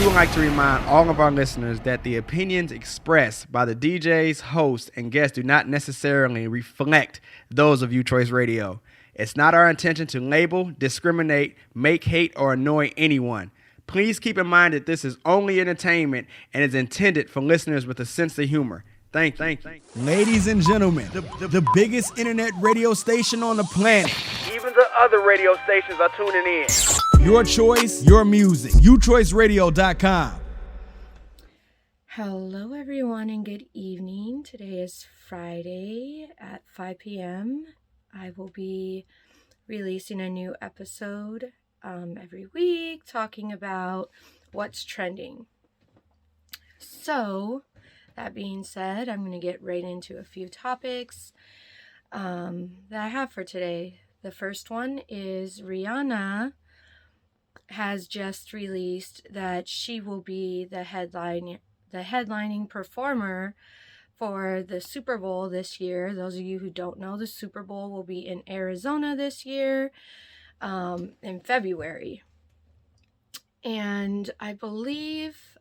would like to remind all of our listeners that the opinions expressed by the DJs, hosts, and guests do not necessarily reflect those of UChoice Radio. It's not our intention to label, discriminate, make hate, or annoy anyone. Please keep in mind that this is only entertainment and is intended for listeners with a sense of humor. Thank you. Ladies and gentlemen, the biggest internet radio station on the planet. Even the other radio stations are tuning in. Your choice, your music. UChoiceRadio.com. Hello, everyone, and good evening. Today is Friday at 5 p.m. I will be releasing a new episode every week talking about what's trending. So, that being said, I'm going to get right into a few topics that I have for today. The first one is Rihanna has just released that she will be the headlining performer for the Super Bowl this year. Those of you who don't know, the Super Bowl will be in Arizona this year in February. And I believe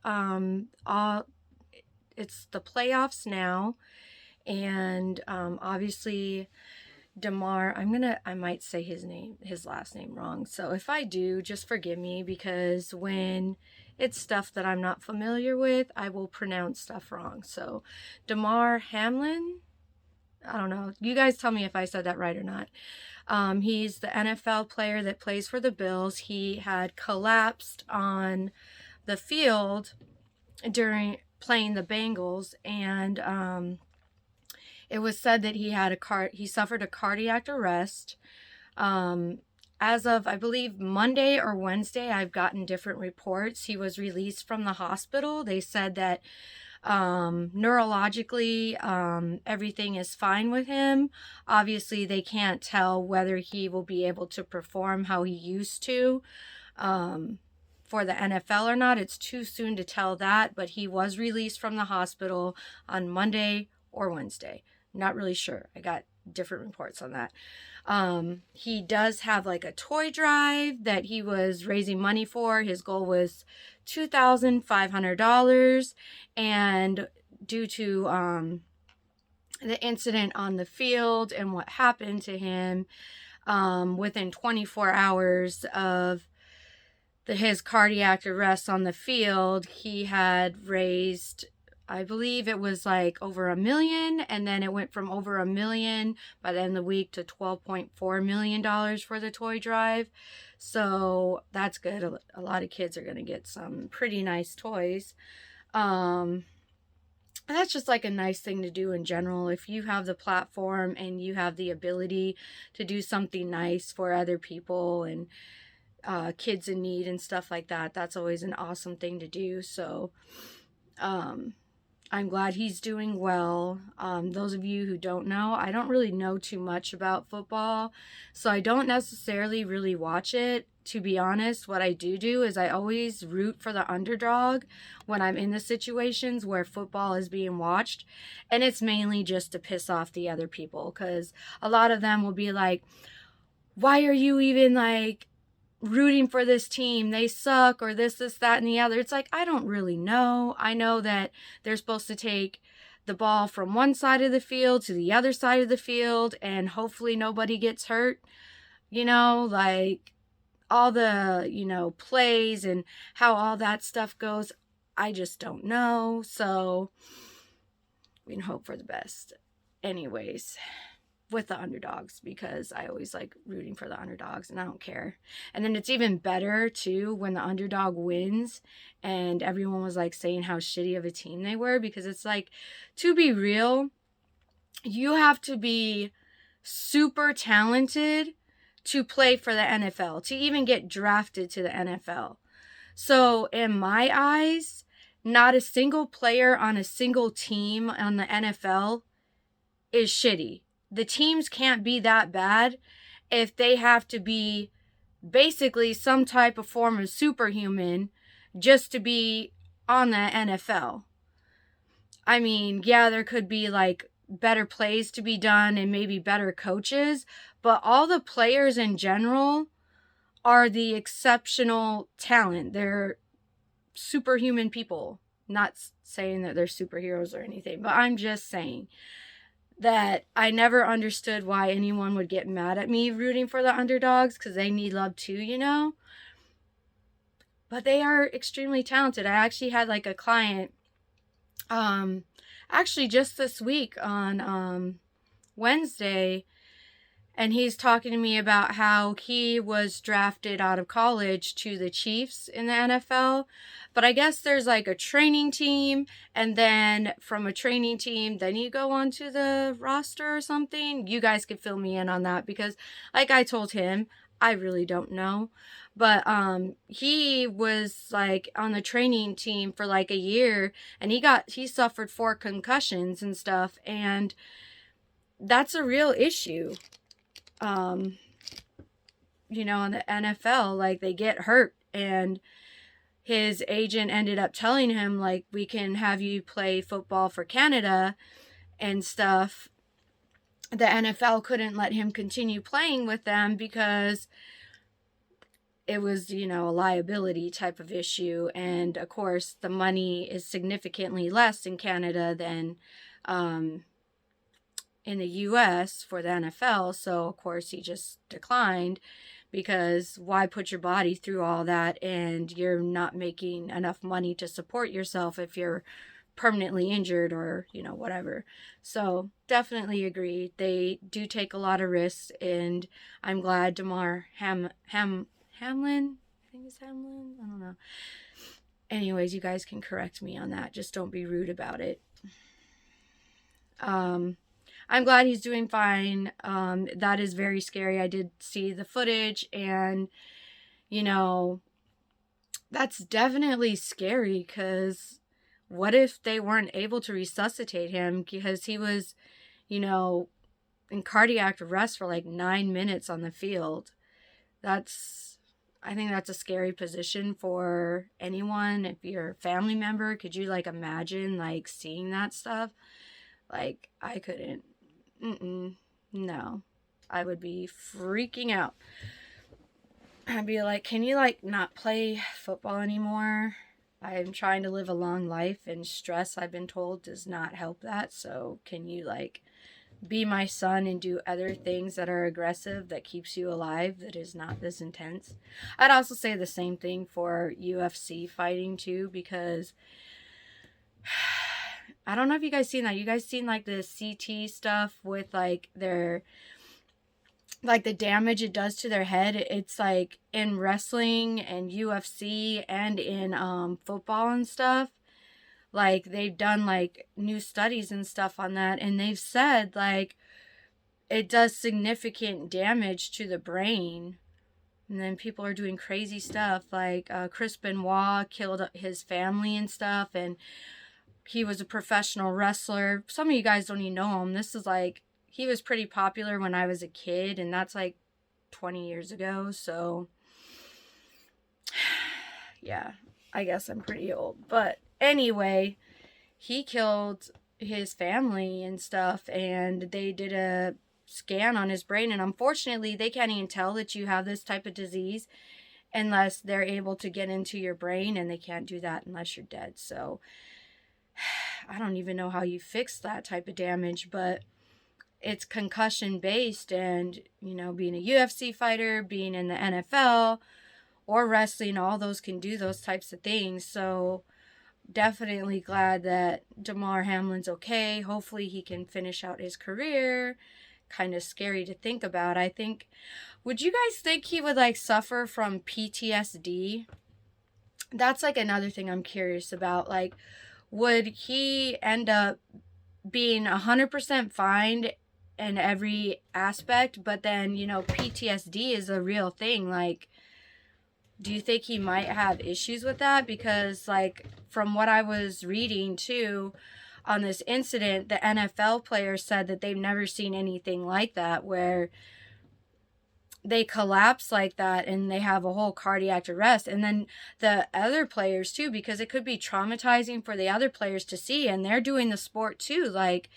it's the playoffs now. And obviously Damar, I might say his last name wrong. So if I do, just forgive me, because when it's stuff that I'm not familiar with, I will pronounce stuff wrong. So Damar Hamlin, I don't know. You guys tell me if I said that right or not. He's the NFL player that plays for the Bills. He had collapsed on the field during playing the Bengals, and it was said that he suffered a cardiac arrest. As of, I believe, Monday or Wednesday, I've gotten different reports. He was released from the hospital. They said that neurologically, everything is fine with him. Obviously, they can't tell whether he will be able to perform how he used to for the NFL or not. It's too soon to tell that, but he was released from the hospital on Monday or Wednesday. Not really sure. I got different reports on that. He does have like a toy drive that he was raising money for. His goal was $2,500, and due to the incident on the field and what happened to him, within 24 hours of his cardiac arrest on the field, he had raised, I believe it was like over $1 million, and then it went from over $1 million by the end of the week to $12.4 million for the toy drive. So that's good. A lot of kids are going to get some pretty nice toys. And that's just like a nice thing to do in general. If you have the platform and you have the ability to do something nice for other people and kids in need and stuff like that, that's always an awesome thing to do. So, I'm glad he's doing well. Those of you who don't know, I don't really know too much about football, so I don't necessarily really watch it. To be honest, what I do is I always root for the underdog when I'm in the situations where football is being watched, and it's mainly just to piss off the other people, because a lot of them will be like, why are you even like rooting for this team? They suck, or this, that, and the other. It's like, I don't really know. I know that they're supposed to take the ball from one side of the field to the other side of the field, and hopefully nobody gets hurt. Like all the, plays and how all that stuff goes, I just don't know. So we can hope for the best. Anyways, with the underdogs, because I always like rooting for the underdogs, and I don't care. And then it's even better too when the underdog wins and everyone was like saying how shitty of a team they were, because it's like, to be real, you have to be super talented to play for the NFL, to even get drafted to the NFL. So in my eyes, not a single player on a single team on the NFL is shitty. The teams can't be that bad if they have to be basically some type of form of superhuman just to be on the NFL. I mean, yeah, there could be like better plays to be done and maybe better coaches, but all the players in general are the exceptional talent. They're superhuman people. Not saying that they're superheroes or anything, but I'm just saying that I never understood why anyone would get mad at me rooting for the underdogs, because they need love too, you know? But they are extremely talented. I actually had like a client, actually just this week on Wednesday, and he's talking to me about how he was drafted out of college to the Chiefs in the NFL. But I guess there's like a training team, and then from a training team, then you go onto the roster or something. You guys could fill me in on that, because like I told him, I really don't know. But he was like on the training team for like a year, and he suffered 4 concussions and stuff, and that's a real issue. You know, in the NFL, like, they get hurt, and his agent ended up telling him, like, we can have you play football for Canada and stuff. The NFL couldn't let him continue playing with them because it was, you know, a liability type of issue. And of course, the money is significantly less in Canada than in the US for the NFL. So of course he just declined, because why put your body through all that and you're not making enough money to support yourself if you're permanently injured or, you know, whatever. So definitely agree. They do take a lot of risks, and I'm glad Damar Hamlin, I think it's Hamlin, I don't know. Anyways, you guys can correct me on that. Just don't be rude about it. I'm glad he's doing fine. That is very scary. I did see the footage, and, you know, that's definitely scary, because what if they weren't able to resuscitate him because he was, you know, in cardiac arrest for like 9 minutes on the field? I think that's a scary position for anyone. If you're a family member, could you like imagine like seeing that stuff? Like, I couldn't. No. I would be freaking out. I'd be like, can you like not play football anymore? I'm trying to live a long life, and stress, I've been told, does not help that. So can you like be my son and do other things that are aggressive, that keeps you alive, that is not this intense? I'd also say the same thing for UFC fighting too, because I don't know if you guys seen that. You guys seen like the CT stuff with like their, like the damage it does to their head? It's like in wrestling and UFC and in football and stuff. Like, they've done like new studies and stuff on that, and they've said like it does significant damage to the brain. And then people are doing crazy stuff, like Chris Benoit killed his family and stuff, and he was a professional wrestler. Some of you guys don't even know him. This is like, he was pretty popular when I was a kid, and that's like 20 years ago. So yeah, I guess I'm pretty old. But anyway, he killed his family and stuff, and they did a scan on his brain, and unfortunately they can't even tell that you have this type of disease unless they're able to get into your brain, and they can't do that unless you're dead. So I don't even know how you fix that type of damage, but it's concussion based. And, you know, being a UFC fighter, being in the NFL or wrestling, all those can do those types of things. So definitely glad that Damar Hamlin's okay. Hopefully he can finish out his career. Kind of scary to think about. I think, would you guys think he would like suffer from PTSD? That's like another thing I'm curious about. Like, would he end up being 100% fine in every aspect, but then, you know, PTSD is a real thing? Like, do you think he might have issues with that? Because, like, from what I was reading, too, on this incident, the NFL players said that they've never seen anything like that, where they collapse like that and they have a whole cardiac arrest. And then the other players, too, because it could be traumatizing for the other players to see, and they're doing the sport, too. Like,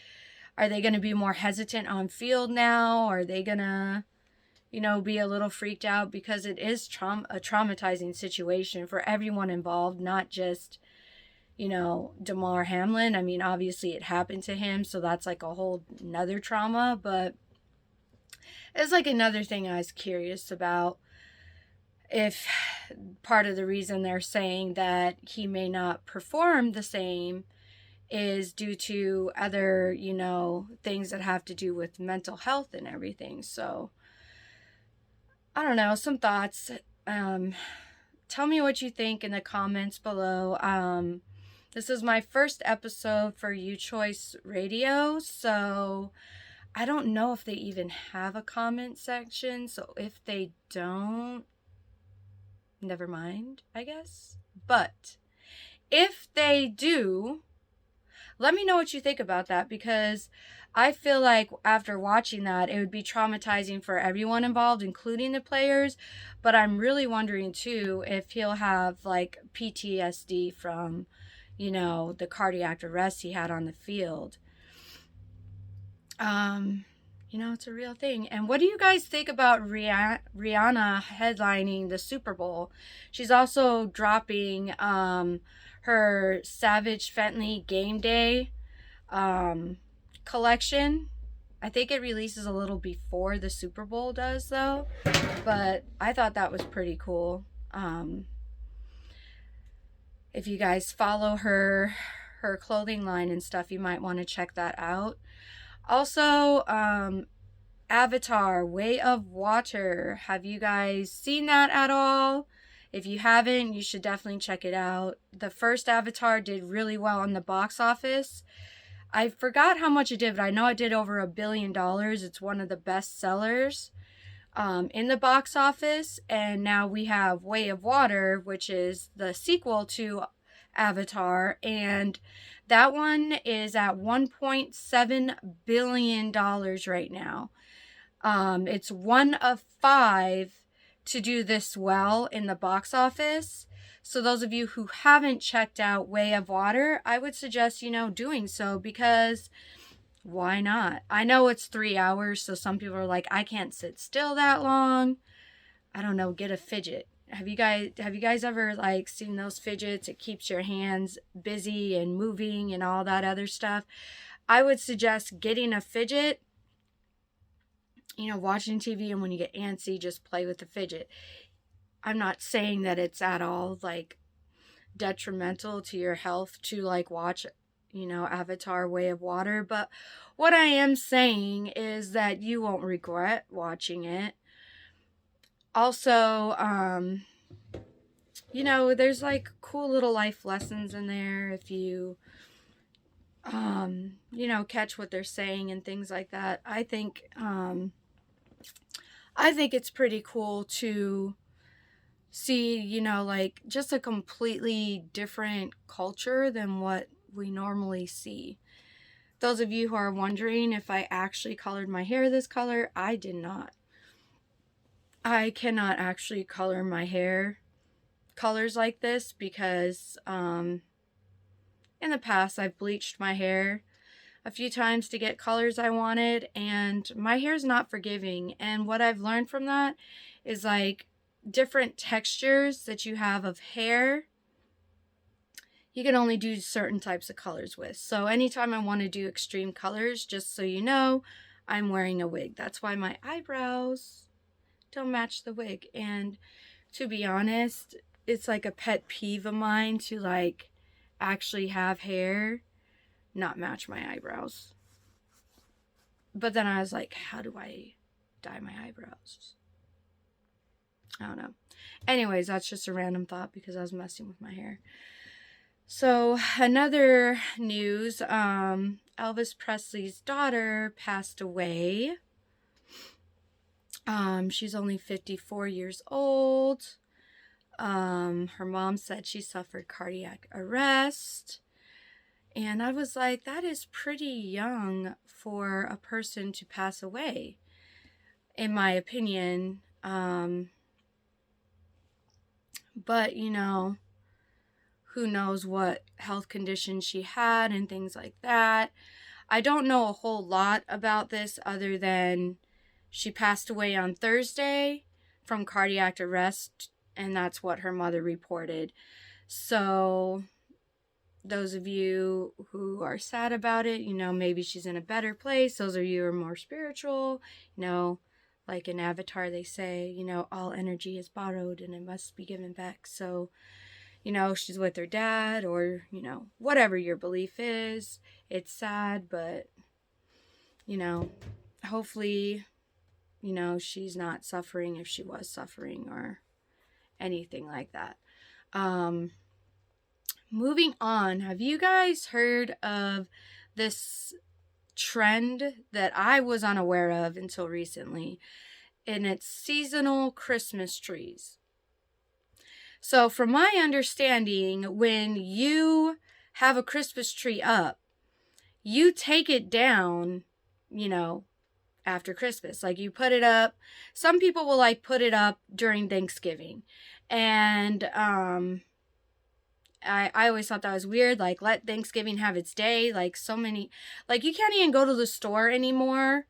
are they going to be more hesitant on field now? Are they going to, be a little freaked out, because it is a traumatizing situation for everyone involved, not just, Damar Hamlin. I mean, obviously it happened to him, so that's like a whole nother trauma, but it's like another thing I was curious about, if part of the reason they're saying that he may not perform the same is due to other, things that have to do with mental health and everything. So, I don't know, some thoughts. Tell me what you think in the comments below. This is my first episode for UChoice Radio, so I don't know if they even have a comment section. So if they don't, never mind, I guess. But if they do, let me know what you think about that, because I feel like after watching that, it would be traumatizing for everyone involved, including the players. But I'm really wondering too if he'll have like PTSD from, the cardiac arrest he had on the field. It's a real thing. And what do you guys think about Rihanna headlining the Super Bowl? She's also dropping her Savage Fenty Game Day collection. I think it releases a little before the Super Bowl does, though. But I thought that was pretty cool. If you guys follow her clothing line and stuff, you might want to check that out. Also, Avatar, Way of Water. Have you guys seen that at all? If you haven't, you should definitely check it out. The first Avatar did really well on the box office. I forgot how much it did, but I know it did over $1 billion. It's one of the best sellers in the box office. And now we have Way of Water, which is the sequel to Avatar, and that one is at $1.7 billion right now. It's one of 5 to do this well in the box office. So those of you who haven't checked out Way of Water, I would suggest, doing so, because why not? I know it's 3 hours, so some people are like, I can't sit still that long. I don't know, get a fidget. Have you guys ever like seen those fidgets? It keeps your hands busy and moving and all that other stuff. I would suggest getting a fidget, watching TV, and when you get antsy, just play with the fidget. I'm not saying that it's at all like detrimental to your health to like watch, Avatar Way of Water, but what I am saying is that you won't regret watching it. Also, there's like cool little life lessons in there if you, catch what they're saying and things like that. I think it's pretty cool to see, like just a completely different culture than what we normally see. Those of you who are wondering if I actually colored my hair this color, I did not. I cannot actually color my hair colors like this because in the past I've bleached my hair a few times to get colors I wanted, and my hair is not forgiving. And what I've learned from that is like different textures that you have of hair, you can only do certain types of colors with. So anytime I want to do extreme colors, just so you know, I'm wearing a wig. That's why my eyebrows don't match the wig. And to be honest, it's like a pet peeve of mine to like actually have hair not match my eyebrows. But then I was like, how do I dye my eyebrows? I don't know. Anyways, that's just a random thought because I was messing with my hair. So another news, Elvis Presley's daughter passed away. She's only 54 years old. Her mom said she suffered cardiac arrest. And I was like, that is pretty young for a person to pass away, in my opinion. But, who knows what health conditions she had and things like that. I don't know a whole lot about this other than, She passed away on Thursday from cardiac arrest, and that's what her mother reported. So those of you who are sad about it, maybe she's in a better place. Those of you who are more spiritual, like in Avatar, they say, all energy is borrowed and it must be given back. So, she's with her dad, or, whatever your belief is. It's sad, but, hopefully, she's not suffering if she was suffering or anything like that. Moving on, have you guys heard of this trend that I was unaware of until recently? And it's seasonal Christmas trees. So from my understanding, when you have a Christmas tree up, you take it down, after Christmas. Like, you put it up. Some people will put it up during Thanksgiving. And I always thought that was weird. Like, let Thanksgiving have its day. Like, so many, you can't even go to the store anymore,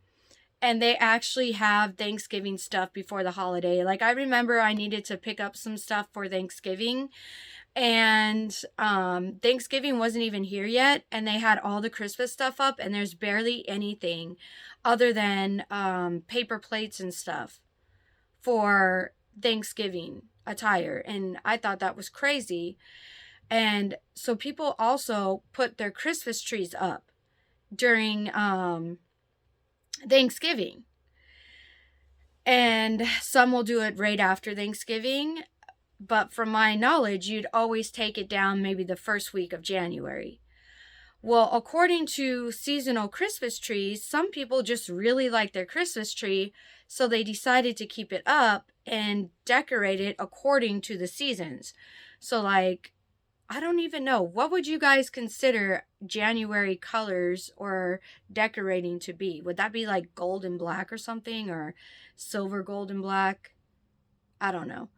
and they actually have Thanksgiving stuff before the holiday. Like, I remember I needed to pick up some stuff for Thanksgiving, and Thanksgiving wasn't even here yet, and they had all the Christmas stuff up, and there's barely anything other than paper plates and stuff for Thanksgiving attire. And I thought that was crazy. And so people also put their Christmas trees up during Thanksgiving. And some will do it right after Thanksgiving. But from my knowledge, you'd always take it down maybe the first week of January. Well, according to seasonal Christmas trees, some people just really like their Christmas tree, so they decided to keep it up and decorate it according to the seasons. So, I don't even know. What would you guys consider January colors or decorating to be? Would that be gold and black or something? Or silver, gold, and black? I don't know.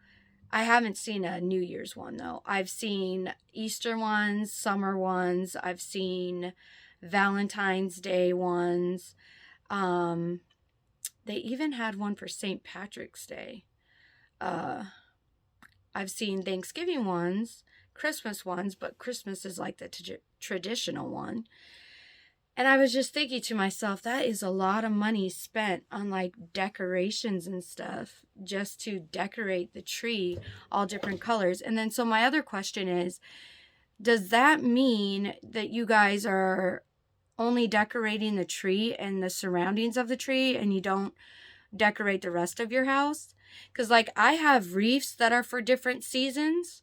I haven't seen a New Year's one, though. I've seen Easter ones, summer ones. I've seen Valentine's Day ones. They even had one for St. Patrick's Day. I've seen Thanksgiving ones, Christmas ones, but Christmas is the traditional one. And I was just thinking to myself, that is a lot of money spent on decorations and stuff just to decorate the tree all different colors. And then so my other question is, does that mean that you guys are only decorating the tree and the surroundings of the tree and you don't decorate the rest of your house? Because I have wreaths that are for different seasons.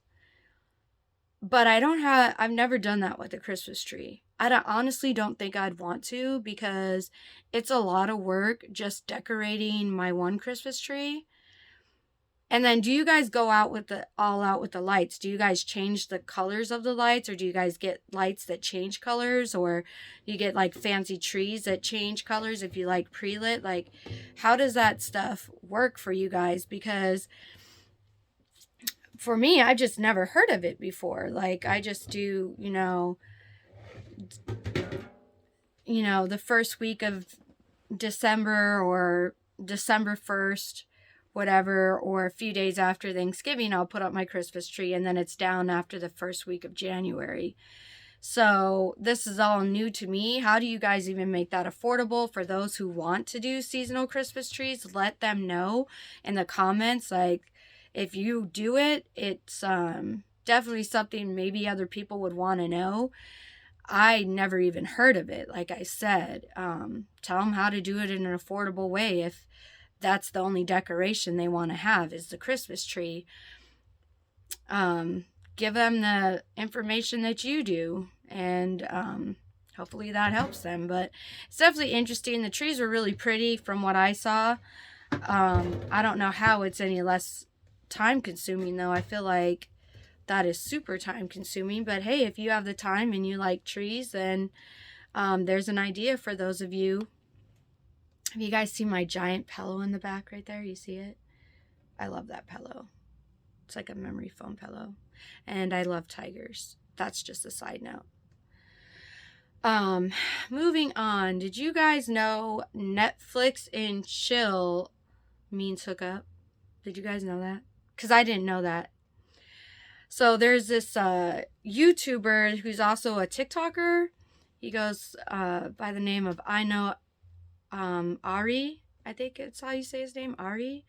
But I've never done that with a Christmas tree. I honestly don't think I'd want to, because it's a lot of work just decorating my one Christmas tree. And then do you guys go all out with the lights? Do you guys change the colors of the lights, or do you guys get lights that change colors, or you get fancy trees that change colors if you pre-lit? How does that stuff work for you guys? Because for me, I just never heard of it before. I just do, the first week of December or December 1st, whatever, or a few days after Thanksgiving, I'll put up my Christmas tree, and then it's down after the first week of January. So this is all new to me. How do you guys even make that affordable for those who want to do seasonal Christmas trees? Let them know in the comments. If you do it, it's definitely something maybe other people would want to know. I never even heard of it. Like I said, tell them how to do it in an affordable way if that's the only decoration they want to have is the Christmas tree. Give them the information that you do, and hopefully that helps them. But it's definitely interesting. The trees were really pretty from what I saw. I don't know how it's any less time consuming, though. I feel like that is super time consuming, but hey, if you have the time and you like trees, then there's an idea for those of you. Have you guys seen my giant pillow in the back right there? You see it? I love that pillow. It's like a memory foam pillow. And I love tigers. That's just a side note. Moving on. Did you guys know Netflix and chill means hookup? Did you guys know that? Because I didn't know that. So there's this YouTuber who's also a TikToker. He goes by the name of I know Ari. I think it's how you say his name, Ari.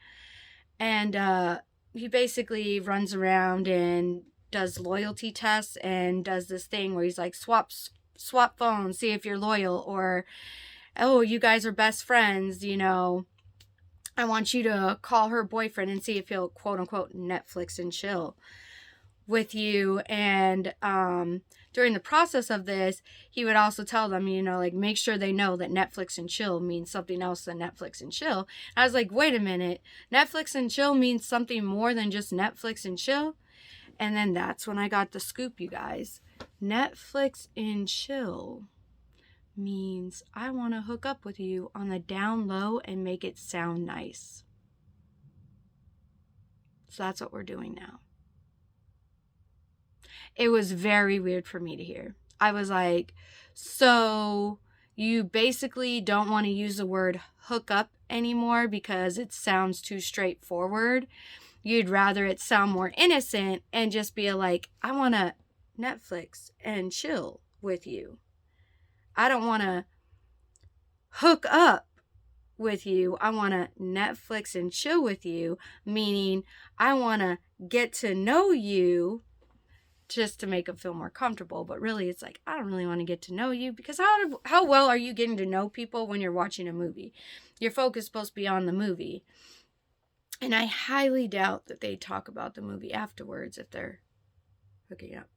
And he basically runs around and does loyalty tests and does this thing where he's like swap phones, see if you're loyal, or oh, you guys are best friends, you know, I want you to call her boyfriend and see if he'll quote unquote Netflix and chill with you. And during the process of this, he would also tell them, you know, like, make sure they know that Netflix and chill means something else than Netflix and chill. I was like, wait a minute, Netflix and chill means something more than just Netflix and chill? And then that's when I got the scoop, you guys. Netflix and chill means I want to hook up with you on the down low and make it sound nice. So that's what we're doing now. It was very weird for me to hear. I was like, so you basically don't want to use the word hook up anymore because it sounds too straightforward. You'd rather it sound more innocent and just be like, I want to Netflix and chill with you. I don't want to hook up with you. I want to Netflix and chill with you, meaning I want to get to know you just to make them feel more comfortable. But really, it's like, I don't really want to get to know you, because how well are you getting to know people when you're watching a movie? Your focus is supposed to be on the movie. And I highly doubt that they talk about the movie afterwards if they're hooking up.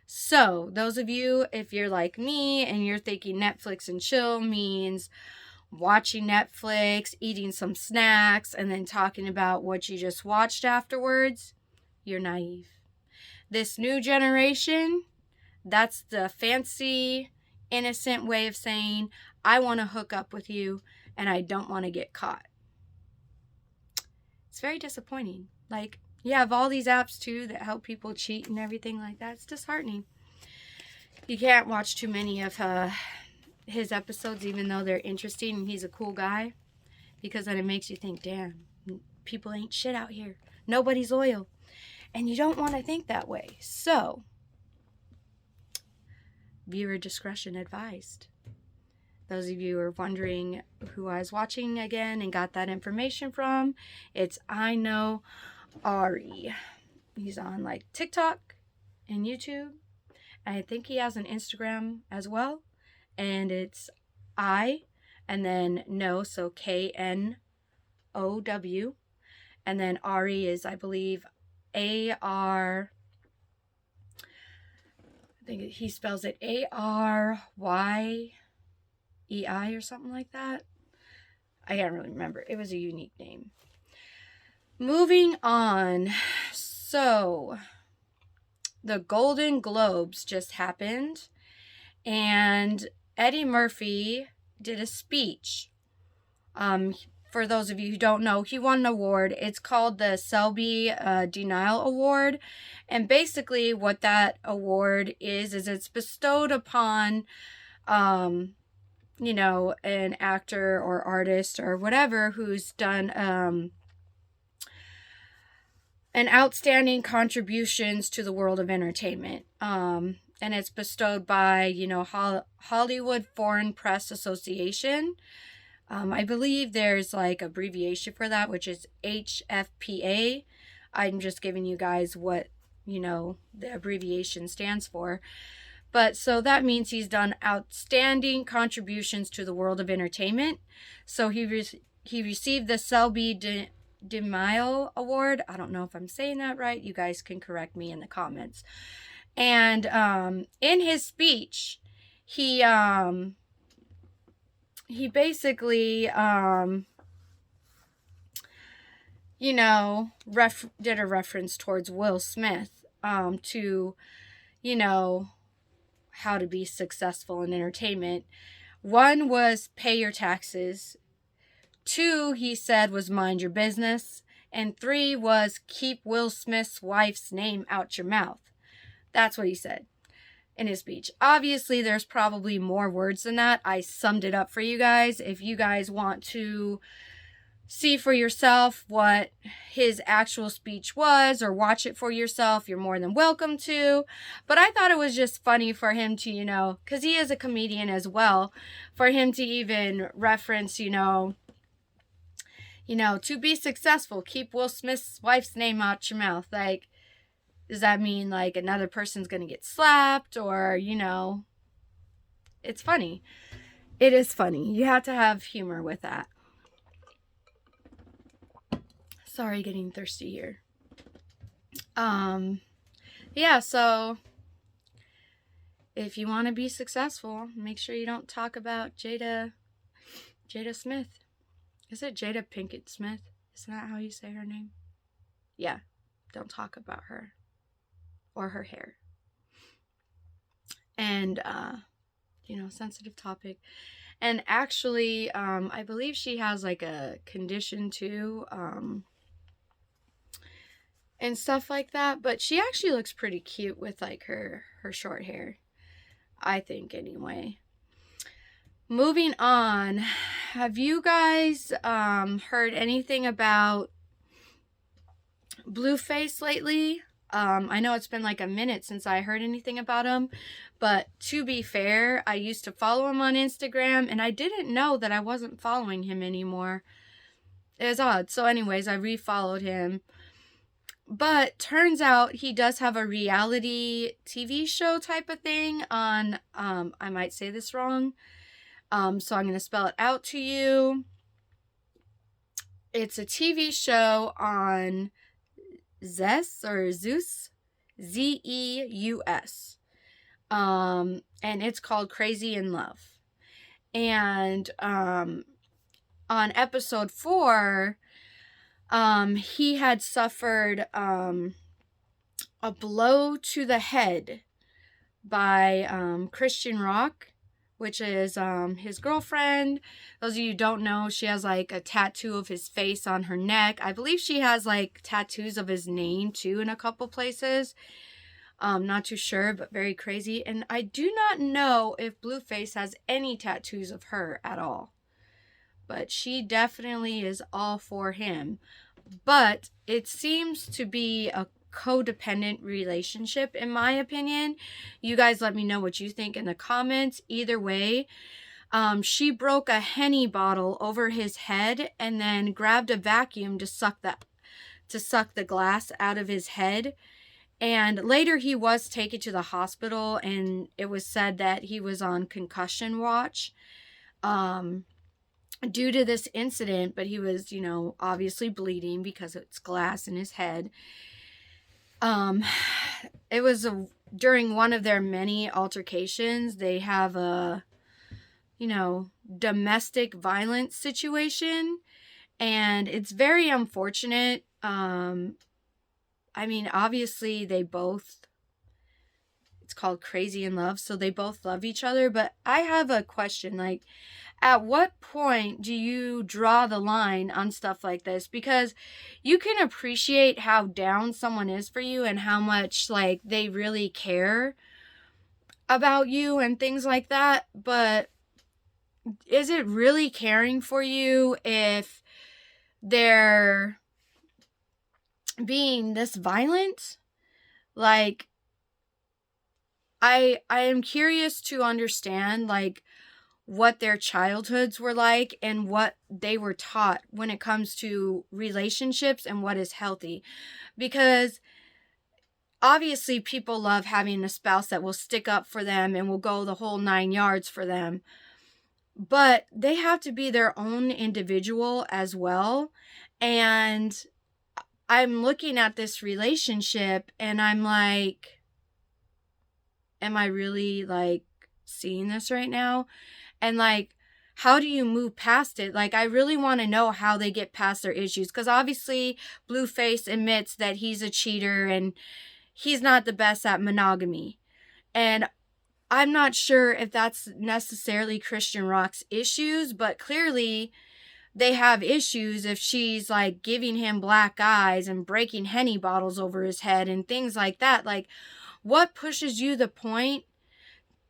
So, those of you, if you're like me and you're thinking Netflix and chill means watching Netflix, eating some snacks, and then talking about what you just watched afterwards, you're naive. This new generation, that's the fancy, innocent way of saying, I want to hook up with you and I don't want to get caught. It's very disappointing. Like, you have all these apps too that help people cheat and everything like that. It's disheartening. You can't watch too many of his episodes, even though they're interesting and he's a cool guy, because then it makes you think, damn, people ain't shit out here. Nobody's loyal. And you don't want to think that way. So, viewer discretion advised. Those of you who are wondering who I was watching again and got that information from, it's I Know Ari. He's on like TikTok and YouTube. I think he has an Instagram as well. And it's I and then no, so Know. And then Ari is, I believe, AR, I think he spells it ARYEI or something like that. I can't really remember. It was a unique name. Moving on. So, the Golden Globes just happened, and Eddie Murphy did a speech. For those of you who don't know, he won an award. It's called the Selby Denial Award. And basically what that award is it's bestowed upon, you know, an actor or artist or whatever who's done an outstanding contributions to the world of entertainment. And it's bestowed by, you know, Hollywood Foreign Press Association. I believe there's like abbreviation for that, which is HFPA. I'm just giving you guys what, you know, the abbreviation stands for. But so that means he's done outstanding contributions to the world of entertainment. So he received the Selby Denial Award. I don't know if I'm saying that right. You guys can correct me in the comments. And in his speech, he basically, you know, did a reference towards Will Smith, to, you know, how to be successful in entertainment. One was pay your taxes. 2, he said, was mind your business. And 3 was keep Will Smith's wife's name out your mouth. That's what he said. in his speech. Obviously, there's probably more words than that. I summed it up for you guys. If you guys want to see for yourself what his actual speech was or watch it for yourself, you're more than welcome to. But I thought it was just funny for him to, because he is a comedian as well, for him to even reference, to be successful, keep Will Smith's wife's name out your mouth. Like, does that mean like another person's gonna get slapped, or it's funny. It is funny. You have to have humor with that. Sorry, getting thirsty here. Yeah, so if you want to be successful, make sure you don't talk about Jada Smith. Is it Jada Pinkett Smith? Isn't that how you say her name? Yeah, don't talk about her or her hair. And, sensitive topic. And actually, I believe she has like a condition too, and stuff like that. But she actually looks pretty cute with like her short hair, I think, anyway. Moving on, have you guys heard anything about Blueface lately? I know it's been like a minute since I heard anything about him, but to be fair, I used to follow him on Instagram, and I didn't know that I wasn't following him anymore. It was odd. So anyways, I refollowed him. But turns out he does have a reality TV show type of thing on, I might say this wrong, so I'm going to spell it out to you. It's a TV show on Zeus, Zeus. And it's called Crazy in Love. And on episode 4, he had suffered a blow to the head by Chrisean Rock, which is his girlfriend. Those of you who don't know, she has like a tattoo of his face on her neck. I believe she has like tattoos of his name too in a couple places. Not too sure, but very crazy. And I do not know if Blueface has any tattoos of her at all. But she definitely is all for him. But it seems to be a codependent relationship, in my opinion. You guys let me know what you think in the comments. Either way, she broke a Henny bottle over his head and then grabbed a vacuum to suck the glass out of his head. And later he was taken to the hospital, and it was said that he was on concussion watch due to this incident, but he was, obviously bleeding because it's glass in his head. It was during one of their many altercations. They have a, domestic violence situation, and it's very unfortunate. Obviously it's called Crazy in Love, so they both love each other, but I have a question, like, at what point do you draw the line on stuff like this? Because you can appreciate how down someone is for you and how much, like, they really care about you and things like that, but is it really caring for you if they're being this violent? Like, I am curious to understand, like, what their childhoods were like and what they were taught when it comes to relationships and what is healthy. Because obviously people love having a spouse that will stick up for them and will go the whole 9 yards for them. But they have to be their own individual as well. And I'm looking at this relationship and I'm like, am I really like seeing this right now? And like, how do you move past it? Like, I really want to know how they get past their issues. Because obviously Blueface admits that he's a cheater and he's not the best at monogamy. And I'm not sure if that's necessarily Chrisean Rock's issues, but clearly they have issues if she's like giving him black eyes and breaking Henny bottles over his head and things like that. Like, what pushes you the point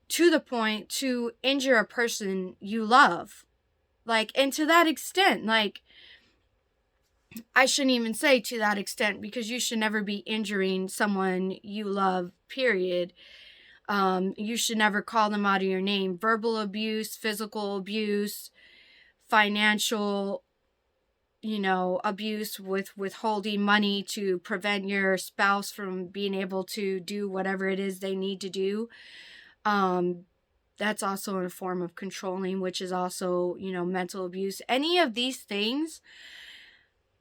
to the point to injure a person you love. Like, and to that extent, like, I shouldn't even say to that extent, because you should never be injuring someone you love, period. You should never call them out of your name. Verbal abuse, physical abuse, financial, abuse with withholding money to prevent your spouse from being able to do whatever it is they need to do. That's also a form of controlling, which is also, mental abuse. Any of these things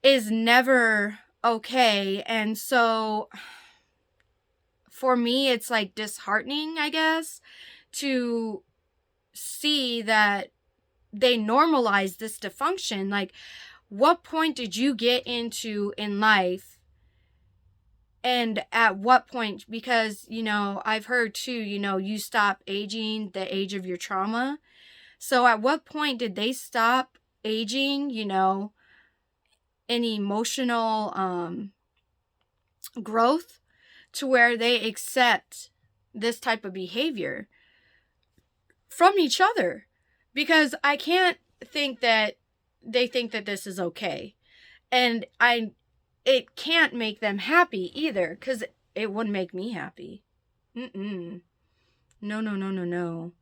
is never okay. And so for me, it's like disheartening, I guess, to see that they normalize this dysfunction. Like, what point did you get into in life? And at what point? Because, I've heard too, you stop aging the age of your trauma. So at what point did they stop aging, in emotional growth to where they accept this type of behavior from each other? Because I can't think that they think that this is okay. And it can't make them happy either, because it wouldn't make me happy. No.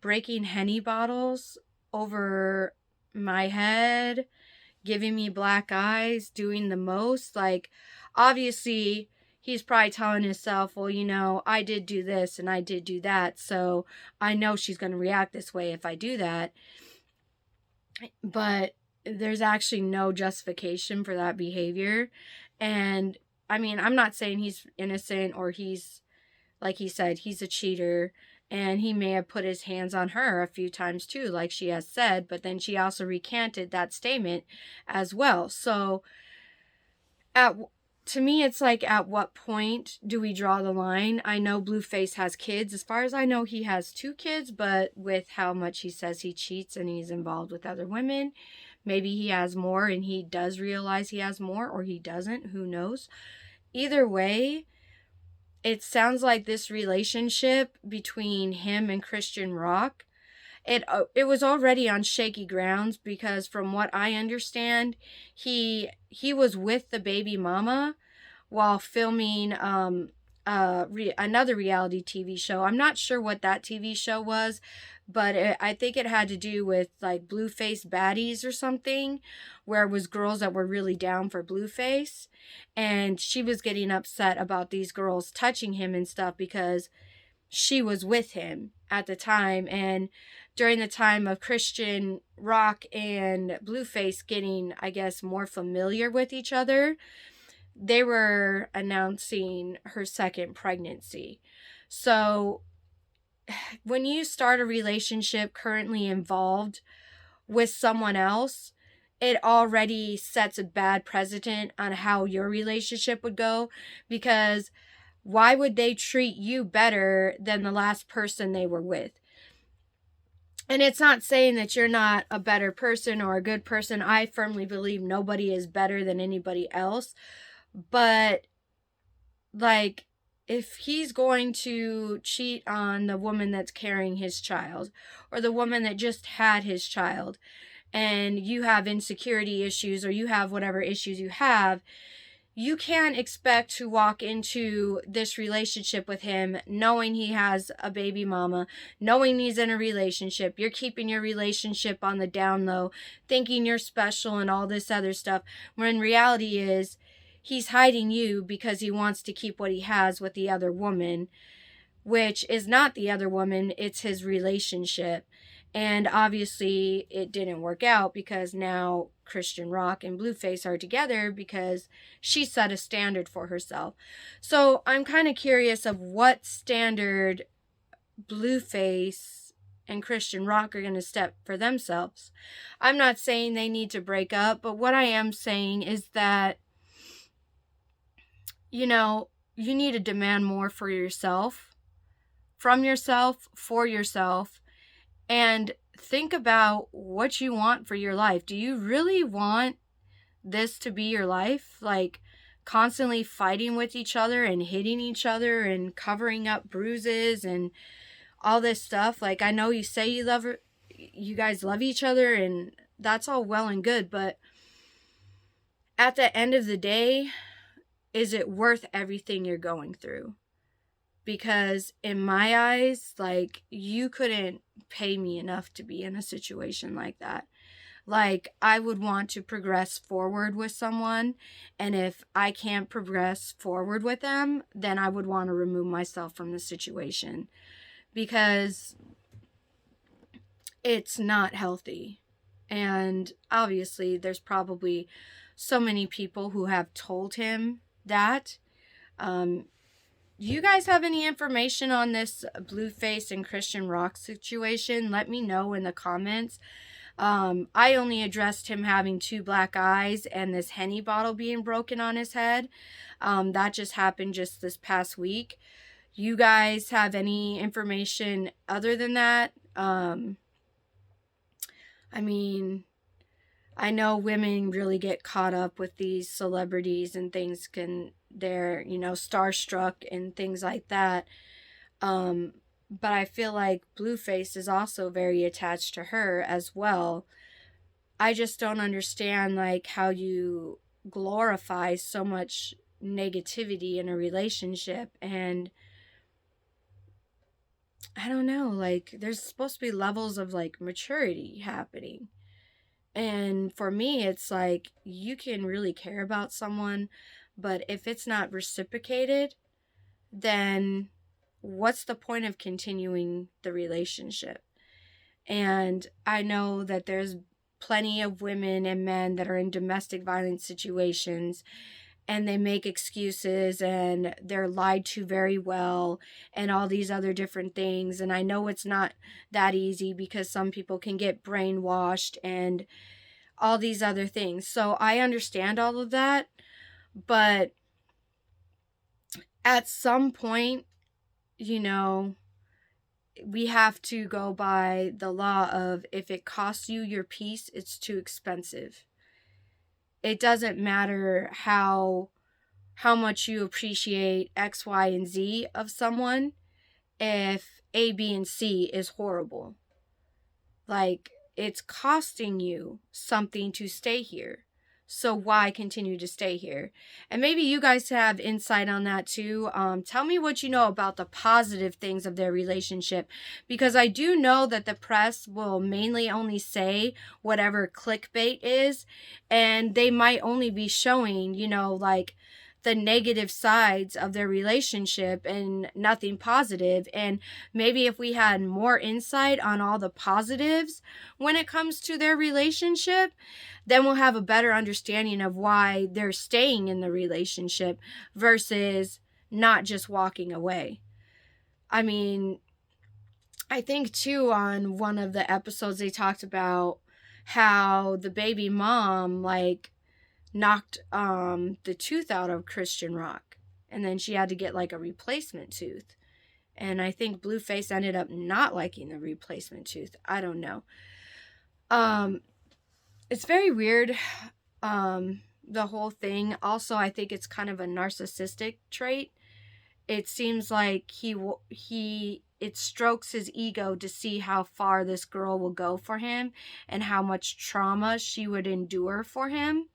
Breaking Henny bottles over my head, giving me black eyes, doing the most. Like, obviously, he's probably telling himself, well, I did do this and I did do that, so I know she's going to react this way if I do that. But there's actually no justification for that behavior. And I mean, I'm not saying he's innocent or he's, like he said, he's a cheater, and he may have put his hands on her a few times too, like she has said, but then she also recanted that statement as well. So to me, it's like, at what point do we draw the line? I know Blueface has kids. As far as I know, he has 2 kids, but with how much he says he cheats and he's involved with other women, maybe he has more and he does realize he has more, or he doesn't. Who knows? Either way, it sounds like this relationship between him and Chrisean Rock, it was already on shaky grounds, because from what I understand, he was with the baby mama while filming another reality TV show. I'm not sure what that TV show was, but I think it had to do with like Blueface baddies or something, where it was girls that were really down for Blueface, and she was getting upset about these girls touching him and stuff because she was with him at the time. And during the time of Chrisean Rock and Blueface getting, I guess, more familiar with each other, they were announcing her second pregnancy. So when you start a relationship currently involved with someone else, it already sets a bad precedent on how your relationship would go, because why would they treat you better than the last person they were with? And it's not saying that you're not a better person or a good person. I firmly believe nobody is better than anybody else. But, like, if he's going to cheat on the woman that's carrying his child, or the woman that just had his child, and you have insecurity issues, or you have whatever issues you have, you can't expect to walk into this relationship with him knowing he has a baby mama, knowing he's in a relationship. You're keeping your relationship on the down low, thinking you're special and all this other stuff, when reality is he's hiding you because he wants to keep what he has with the other woman, which is not the other woman, it's his relationship. And obviously it didn't work out, because now Chrisean Rock and Blueface are together because she set a standard for herself. So I'm kind of curious of what standard Blueface and Chrisean Rock are going to step for themselves. I'm not saying they need to break up, but what I am saying is that, you need to demand more for yourself, from yourself, for yourself. And think about what you want for your life. Do you really want this to be your life? Like, constantly fighting with each other and hitting each other and covering up bruises and all this stuff. Like, I know you say you guys love each other, and that's all well and good, but at the end of the day, is it worth everything you're going through? Because in my eyes, like, you couldn't pay me enough to be in a situation like that. Like, I would want to progress forward with someone, and if I can't progress forward with them, then I would want to remove myself from the situation, because it's not healthy. And obviously, there's probably so many people who have told him that. You guys have any information on this Blueface and Chrisean Rock situation? Let me know in the comments. I only addressed him having 2 black eyes and this Henny bottle being broken on his head. That just happened just this past week. You guys have any information other than that? I mean, I know women really get caught up with these celebrities and things, they're, starstruck and things like that. But I feel like Blueface is also very attached to her as well. I just don't understand, like, how you glorify so much negativity in a relationship. And I don't know, like, there's supposed to be levels of, like, maturity happening. And for me, it's like, you can really care about someone, but if it's not reciprocated, then what's the point of continuing the relationship? And I know that there's plenty of women and men that are in domestic violence situations, and they make excuses, and they're lied to very well, and all these other different things. And I know it's not that easy, because some people can get brainwashed and all these other things. So I understand all of that, but at some point, we have to go by the law of, if it costs you your peace, it's too expensive. It doesn't matter how much you appreciate X, Y, and Z of someone if A, B, and C is horrible. Like, it's costing you something to stay here. So why continue to stay here? And maybe you guys have insight on that too. Tell me what you know about the positive things of their relationship, because I do know that the press will mainly only say whatever clickbait is, and they might only be showing, like, the negative sides of their relationship and nothing positive. And maybe if we had more insight on all the positives when it comes to their relationship, then we'll have a better understanding of why they're staying in the relationship versus not just walking away. I mean, I think too, on one of the episodes, they talked about how the baby mom, like, knocked the tooth out of Chrisean Rock, and then she had to get, like, a replacement tooth. And I think Blueface ended up not liking the replacement tooth. I don't know. It's very weird, the whole thing. Also, I think it's kind of a narcissistic trait. It seems like it strokes his ego to see how far this girl will go for him and how much trauma she would endure for him.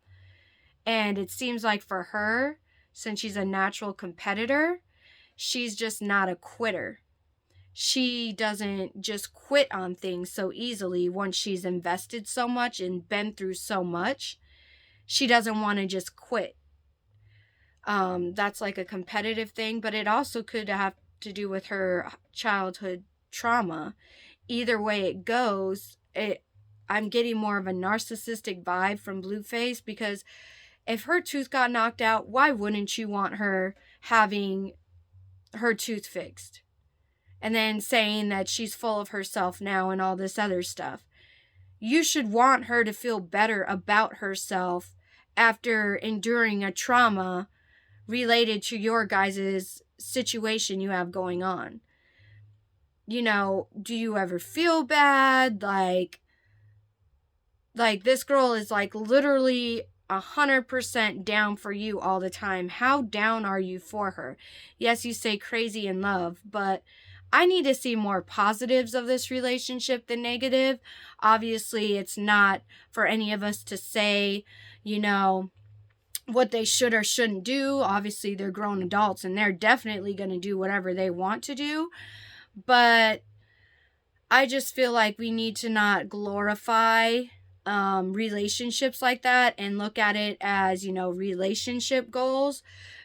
And it seems like for her, since she's a natural competitor, she's just not a quitter. She doesn't just quit on things so easily once she's invested so much and been through so much. She doesn't want to just quit. That's like a competitive thing, but it also could have to do with her childhood trauma. Either way it goes, I'm getting more of a narcissistic vibe from Blueface, because if her tooth got knocked out, why wouldn't you want her having her tooth fixed? And then saying that she's full of herself now and all this other stuff. You should want her to feel better about herself after enduring a trauma related to your guys' situation you have going on. Do you ever feel bad? Like this girl is, like, literally 100% down for you all the time. How down are you for her? Yes, you say crazy in love, but I need to see more positives of this relationship than negative. Obviously, it's not for any of us to say, what they should or shouldn't do. Obviously, they're grown adults and they're definitely going to do whatever they want to do. But I just feel like we need to not glorify relationships like that and look at it as, relationship goals,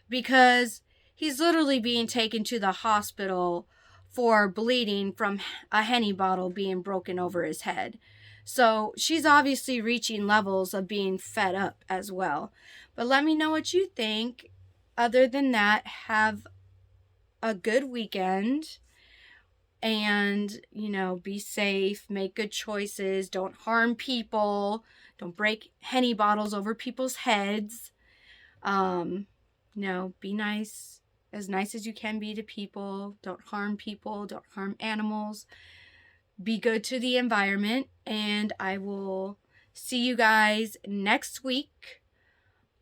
because he's literally being taken to the hospital for bleeding from a Henny bottle being broken over his head. So she's obviously reaching levels of being fed up as well. But let me know what you think. Other than that, have a good weekend. And, be safe, make good choices, don't harm people, don't break Henny bottles over people's heads. Be nice as you can be to people. Don't harm people, don't harm animals. Be good to the environment, and I will see you guys next week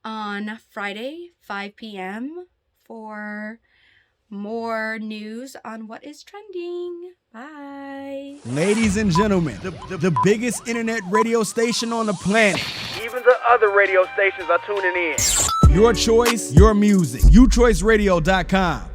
on Friday, 5 p.m. for more news on what is trending. Bye. Ladies and gentlemen, the biggest internet radio station on the planet. Even the other radio stations are tuning in. Your choice, your music. UChoiceRadio.com.